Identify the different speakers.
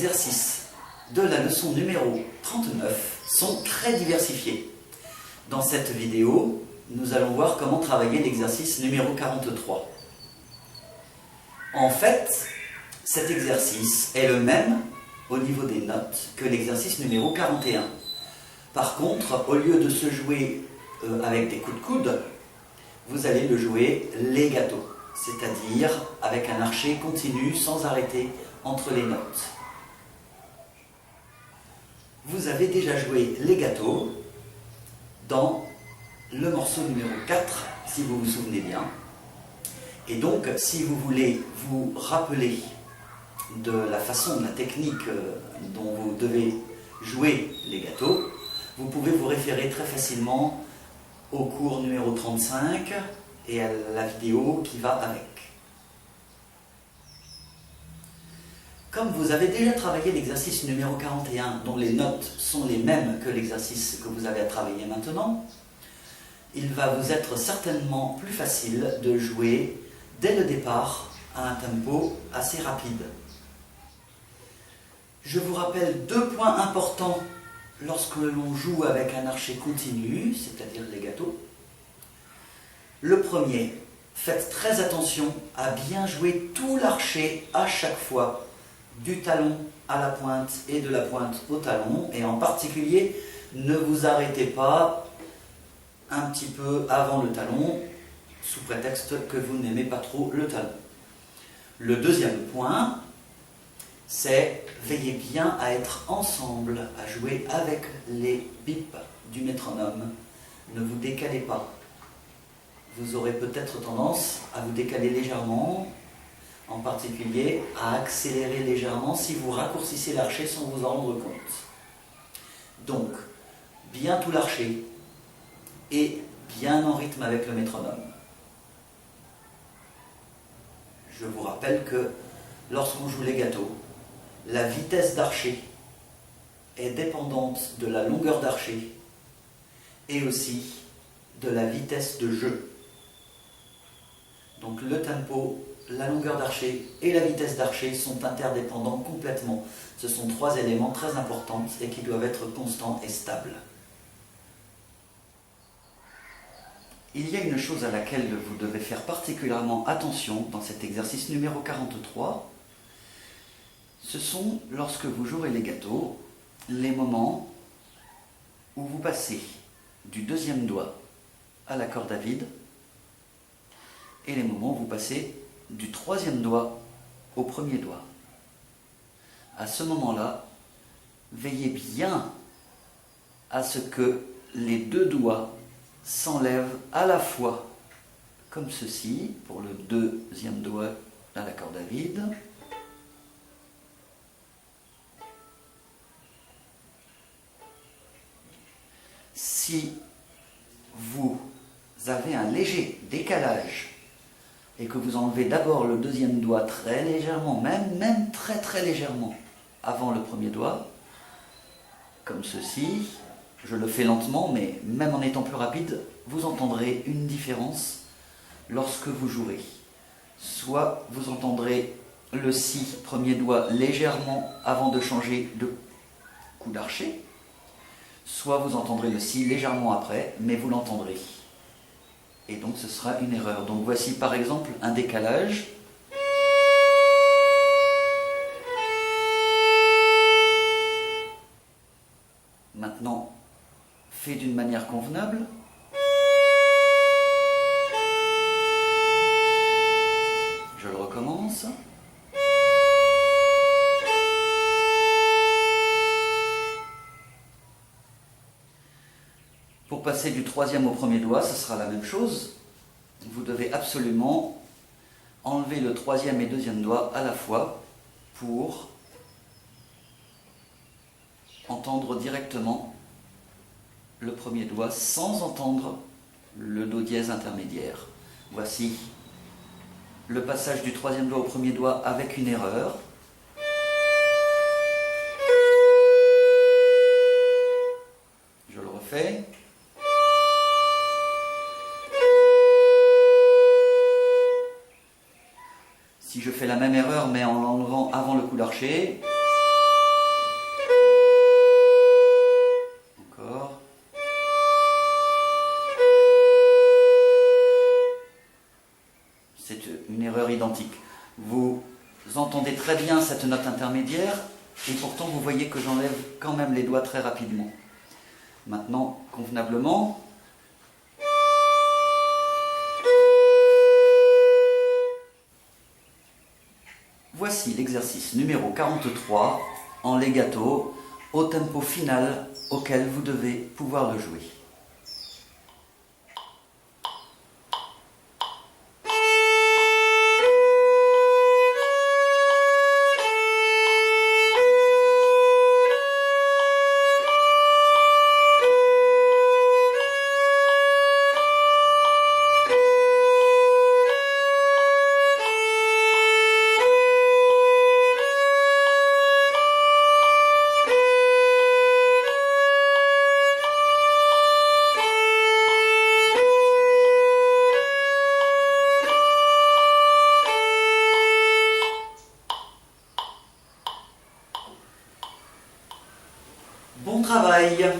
Speaker 1: exercices de la leçon numéro 39 sont très diversifiés. Dans cette vidéo, nous allons voir comment travailler l'exercice numéro 43. En fait, cet exercice est le même au niveau des notes que l'exercice numéro 41. Par contre, au lieu de se jouer avec des coups de coude, vous allez le jouer legato, c'est-à-dire avec un archet continu sans arrêter entre les notes. Vous avez déjà joué legato dans le morceau numéro 4, si vous vous souvenez bien. Et donc, si vous voulez vous rappeler de la façon, de la technique dont vous devez jouer legato, vous pouvez vous référer très facilement au cours numéro 35 et à la vidéo qui va avec. Comme vous avez déjà travaillé l'exercice numéro 41, dont les notes sont les mêmes que l'exercice que vous avez à travailler maintenant, il va vous être certainement plus facile de jouer dès le départ à un tempo assez rapide. Je vous rappelle deux points importants lorsque l'on joue avec un archet continu, c'est-à-dire legato. Le premier, faites très attention à bien jouer tout l'archet à chaque fois, du talon à la pointe et de la pointe au talon, et en particulier, ne vous arrêtez pas un petit peu avant le talon, sous prétexte que vous n'aimez pas trop le talon. Le deuxième point, c'est veillez bien à être ensemble, à jouer avec les bips du métronome. Ne vous décalez pas. Vous aurez peut-être tendance à vous décaler légèrement, en particulier à accélérer légèrement si vous raccourcissez l'archet sans vous en rendre compte. Donc, bien tout l'archet et bien en rythme avec le métronome. Je vous rappelle que lorsqu'on joue legato, la vitesse d'archet est dépendante de la longueur d'archet et aussi de la vitesse de jeu. Donc le tempo, la longueur d'archet et la vitesse d'archet sont interdépendants complètement. Ce sont trois éléments très importants et qui doivent être constants et stables. Il y a une chose à laquelle vous devez faire particulièrement attention dans cet exercice numéro 43. Ce sont, lorsque vous jouerez legato, les moments où vous passez du deuxième doigt à la corde à vide et les moments où vous passez du troisième doigt au premier doigt. À ce moment-là, veillez bien à ce que les deux doigts s'enlèvent à la fois, comme ceci, pour le deuxième doigt à la corde à vide. Si vous avez un léger décalage et que vous enlevez d'abord le deuxième doigt très légèrement, même très très légèrement, avant le premier doigt, comme ceci, je le fais lentement, mais même en étant plus rapide, vous entendrez une différence lorsque vous jouerez. Soit vous entendrez le si, premier doigt, légèrement avant de changer de coup d'archet, soit vous entendrez le si légèrement après, mais vous l'entendrez. Et donc ce sera une erreur. Donc voici par exemple un décalage. Maintenant, fait d'une manière convenable. Je le recommence. Pour passer du troisième au premier doigt, ce sera la même chose. Vous devez absolument enlever le troisième et deuxième doigt à la fois pour entendre directement le premier doigt sans entendre le do dièse intermédiaire. Voici le passage du troisième doigt au premier doigt avec une erreur. Je le refais. Si je fais la même erreur mais en l'enlevant avant le coup d'archet, très bien cette note intermédiaire, et pourtant vous voyez que j'enlève quand même les doigts très rapidement. Maintenant, convenablement. Voici l'exercice numéro 43 en legato au tempo final auquel vous devez pouvoir le jouer. Bon travail!